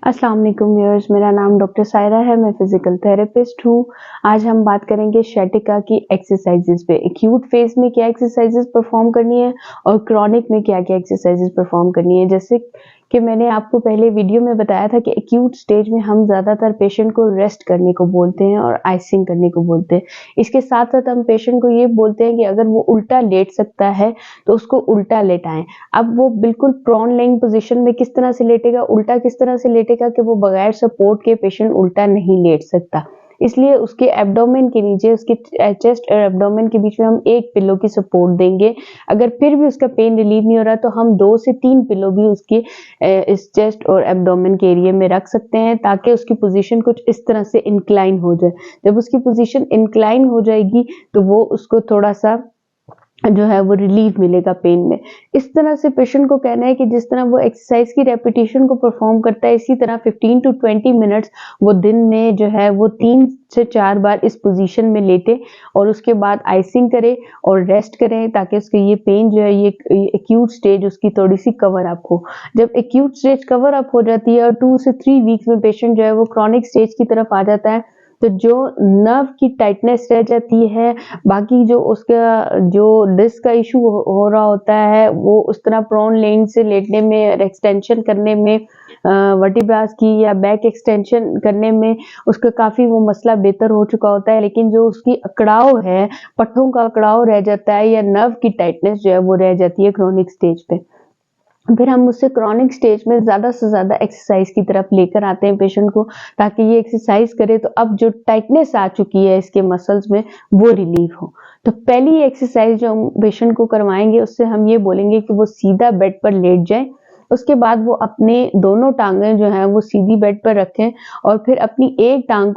अस्सलाम वालेकुम व्यूअर्स, मेरा नाम डॉक्टर सायरा है। मैं फिजिकल थेरेपिस्ट हूँ। आज हम बात करेंगे शैटिका की एक्सरसाइजेज पे। एक्यूट फेज में क्या एक्सरसाइजेज परफॉर्म करनी है और क्रॉनिक में क्या क्या एक्सरसाइजेज परफॉर्म करनी है। जैसे कि मैंने आपको पहले वीडियो में बताया था कि एक्यूट स्टेज में हम ज़्यादातर पेशेंट को रेस्ट करने को बोलते हैं और आइसिंग करने को बोलते हैं। इसके साथ साथ हम पेशेंट को ये बोलते हैं कि अगर वो उल्टा लेट सकता है तो उसको उल्टा लेटाएं। अब वो बिल्कुल प्रॉन लेइंग पोजीशन में किस तरह से लेटेगा, उल्टा किस तरह से लेटेगा कि वो बगैर सपोर्ट के पेशेंट उल्टा नहीं लेट सकता। इसलिए उसके एब्डोमेन के नीचे, उसके चेस्ट और एब्डोमेन के बीच में हम एक पिलो की सपोर्ट देंगे। अगर फिर भी उसका पेन रिलीव नहीं हो रहा तो हम 2 से 3 पिलो भी उसके इस चेस्ट और एब्डोमेन के एरिया में रख सकते हैं, ताकि उसकी पोजीशन कुछ इस तरह से इंक्लाइन हो जाए। जब उसकी पोजीशन इंक्लाइन हो जाएगी तो वो उसको थोड़ा सा जो है वो रिलीफ मिलेगा पेन में। इस तरह से पेशेंट को कहना है कि जिस तरह वो एक्सरसाइज की रेपिटेशन को परफॉर्म करता है, इसी तरह 15 टू 20 मिनट्स वो दिन में जो है वो 3 से 4 बार इस पोजीशन में लेटे और उसके बाद आइसिंग करे और रेस्ट करें, ताकि उसके ये पेन जो है, ये एक्यूट स्टेज उसकी थोड़ी सी कवर अप हो। जब एक्यूट स्टेज कवर अप हो जाती है और 2 से 3 वीक्स में पेशेंट जो है वो क्रॉनिक स्टेज की तरफ आ जाता है, तो जो नर्व की टाइटनेस रह जाती है, बाकी जो उसका जो डिस्क का इशू हो रहा होता है, वो उस तरह प्रोन लेइंग से लेटने में और एक्सटेंशन करने में, वर्टिब्रास की या बैक एक्सटेंशन करने में उसका काफ़ी वो मसला बेहतर हो चुका होता है। लेकिन जो उसकी अकड़ाव है, पट्टों का अकड़ाव रह जाता है या नर्व की टाइटनेस जो है वो रह जाती है क्रॉनिक स्टेज पे। फिर हम उससे क्रॉनिक स्टेज में ज़्यादा से ज़्यादा एक्सरसाइज की तरफ लेकर आते हैं पेशेंट को, ताकि ये एक्सरसाइज करे तो अब जो टाइटनेस आ चुकी है इसके मसल्स में वो रिलीव हो। तो पहली एक्सरसाइज जो हम पेशेंट को करवाएंगे, उससे हम ये बोलेंगे कि वो सीधा बेड पर लेट जाए। उसके बाद वो अपने दोनों टांगें जो हैं वो सीधी बेड पर रखें और फिर अपनी एक टांग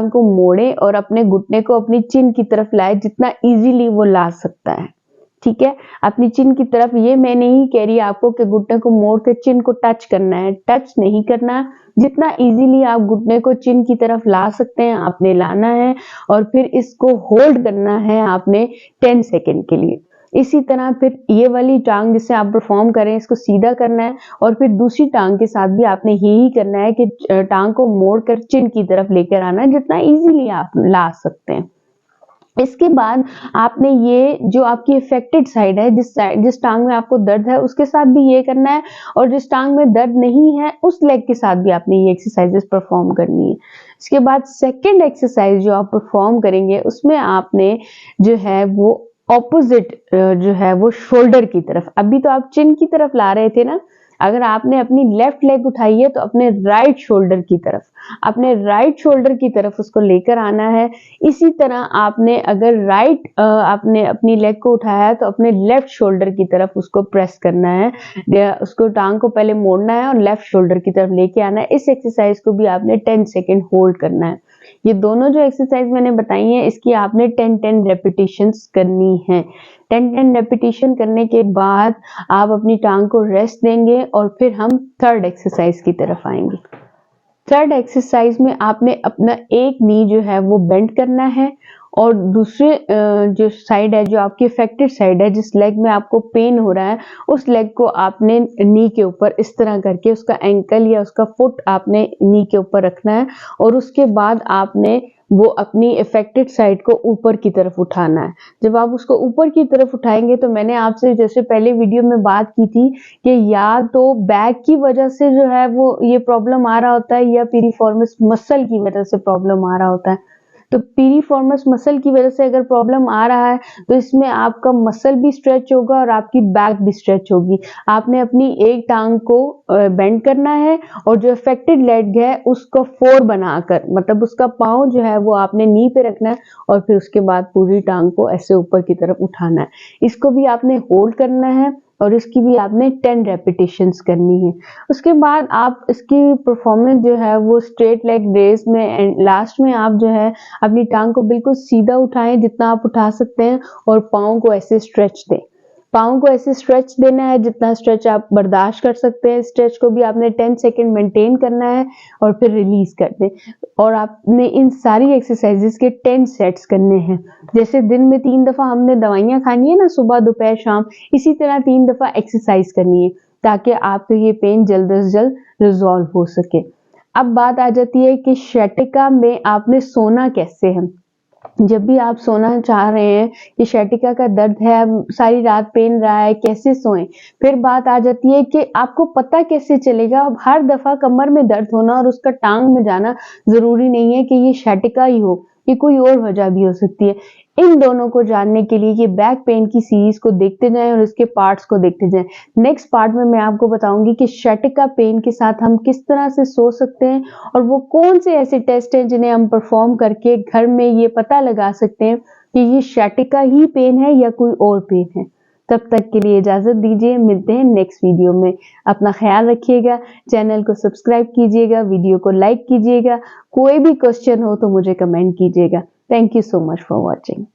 को मोड़े और अपने घुटने को अपनी चिन की तरफ लाए, जितना इजीली वो ला सकता है। ठीक है, अपनी चिन की तरफ। ये मैं नहीं कह रही आपको कि घुटने को मोड़ के चिन को टच करना है, टच नहीं करना। जितना इजीली आप घुटने को चिन की तरफ ला सकते हैं आपने लाना है और फिर इसको होल्ड करना है आपने 10 सेकेंड के लिए। इसी तरह फिर ये वाली टांग जिससे आप परफॉर्म करें, इसको सीधा करना है और फिर दूसरी टांग के साथ भी आपने यही करना है कि टांग को मोड़ कर चिन की तरफ लेकर आना है, जितना इजीली आप ला सकते हैं। इसके बाद आपने ये जो आपकी अफेक्टेड साइड है, जिस टांग में आपको दर्द है, उसके साथ भी ये करना है और जिस टांग में दर्द नहीं है उस लेग के साथ भी आपने ये एक्सरसाइजेस परफॉर्म करनी है। इसके बाद सेकंड एक्सरसाइज जो आप परफॉर्म करेंगे, उसमें आपने जो है वो ऑपोजिट जो है वो शोल्डर की तरफ, अभी तो आप चिन की तरफ ला रहे थे ना, अगर आपने अपनी लेफ्ट लेग उठाई है तो अपने राइट शोल्डर की तरफ उसको लेकर आना है। इसी तरह आपने अगर आपने अपनी लेग को उठाया है तो अपने लेफ्ट शोल्डर की तरफ उसको प्रेस करना है, उसको टांग को पहले मोड़ना है और लेफ्ट शोल्डर की तरफ लेके आना है। इस एक्सरसाइज को भी आपने 10 सेकेंड होल्ड करना है। ये दोनों जो एक्सरसाइज मैंने बताई हैं, इसकी आपने 10-10 रेपिटेशंस करनी है। 10-10 रेपिटेशन करने के बाद आप अपनी टांग को रेस्ट देंगे और फिर हम थर्ड एक्सरसाइज की तरफ आएंगे। थर्ड एक्सरसाइज में आपने अपना एक नी जो है वो बेंड करना है और दूसरे जो साइड है, जो आपकी अफेक्टेड साइड है, जिस लेग में आपको पेन हो रहा है, उस लेग को आपने नी के ऊपर इस तरह करके उसका एंकल या उसका फुट आपने नी के ऊपर रखना है और उसके बाद आपने वो अपनी अफेक्टेड साइड को ऊपर की तरफ उठाना है। जब आप उसको ऊपर की तरफ उठाएंगे तो मैंने आपसे जैसे पहले वीडियो में बात की थी कि या तो बैक की वजह से जो है वो ये प्रॉब्लम आ रहा होता है या पीरिफॉर्मिस मसल की वजह से प्रॉब्लम आ रहा होता है। तो पीरिफॉर्मिस मसल की वजह से अगर प्रॉब्लम आ रहा है तो इसमें आपका मसल भी स्ट्रेच होगा और आपकी बैक भी स्ट्रेच होगी। आपने अपनी एक टांग को बेंड करना है और जो अफेक्टेड लेग है उसको 4 बनाकर, मतलब उसका पाँव जो है वो आपने नी पे रखना है और फिर उसके बाद पूरी टांग को ऐसे ऊपर की तरफ उठाना है। इसको भी आपने होल्ड करना है और इसकी भी आपने 10 रेपिटेशंस करनी है। उसके बाद आप इसकी परफॉर्मेंस जो है वो स्ट्रेट लेग रेज में एंड लास्ट में आप जो है अपनी टांग को बिल्कुल सीधा उठाएं, जितना आप उठा सकते हैं, और पाँव को ऐसे स्ट्रेच दें। पाँव को ऐसे स्ट्रेच देना है जितना स्ट्रेच आप बर्दाश्त कर सकते हैं। स्ट्रेच को भी आपने 10 सेकेंड मेंटेन करना है और फिर रिलीज कर दें। और आपने इन सारी एक्सरसाइजेस के 10 सेट्स करने हैं। जैसे दिन में 3 दफा हमने दवाइयाँ खानी है ना, सुबह दोपहर शाम, इसी तरह 3 दफा एक्सरसाइज करनी है, ताकि आपका ये पेन जल्द से जल्द रिजॉल्व हो सके। अब बात आ जाती है कि sciatica में आपने सोना कैसे है। जब भी आप सोना चाह रहे हैं कि sciatica का दर्द है, सारी रात पेन रहा है, कैसे सोएं। फिर बात आ जाती है कि आपको पता कैसे चलेगा। अब हर दफा कमर में दर्द होना और उसका टांग में जाना जरूरी नहीं है कि ये sciatica ही हो, ये कोई और वजह भी हो सकती है। इन दोनों को जानने के लिए ये बैक पेन की सीरीज को देखते जाएं और इसके पार्ट्स को देखते जाएं। नेक्स्ट पार्ट में मैं आपको बताऊंगी कि sciatica पेन के साथ हम किस तरह से सो सकते हैं और वो कौन से ऐसे टेस्ट हैं जिन्हें हम परफॉर्म करके घर में ये पता लगा सकते हैं कि ये sciatica ही पेन है या कोई और पेन है। तब तक के लिए इजाजत दीजिए, मिलते हैं नेक्स्ट वीडियो में। अपना ख्याल रखिएगा, चैनल को सब्सक्राइब कीजिएगा, वीडियो को लाइक कीजिएगा। कोई भी क्वेश्चन हो तो मुझे कमेंट कीजिएगा। Thank you so much for watching.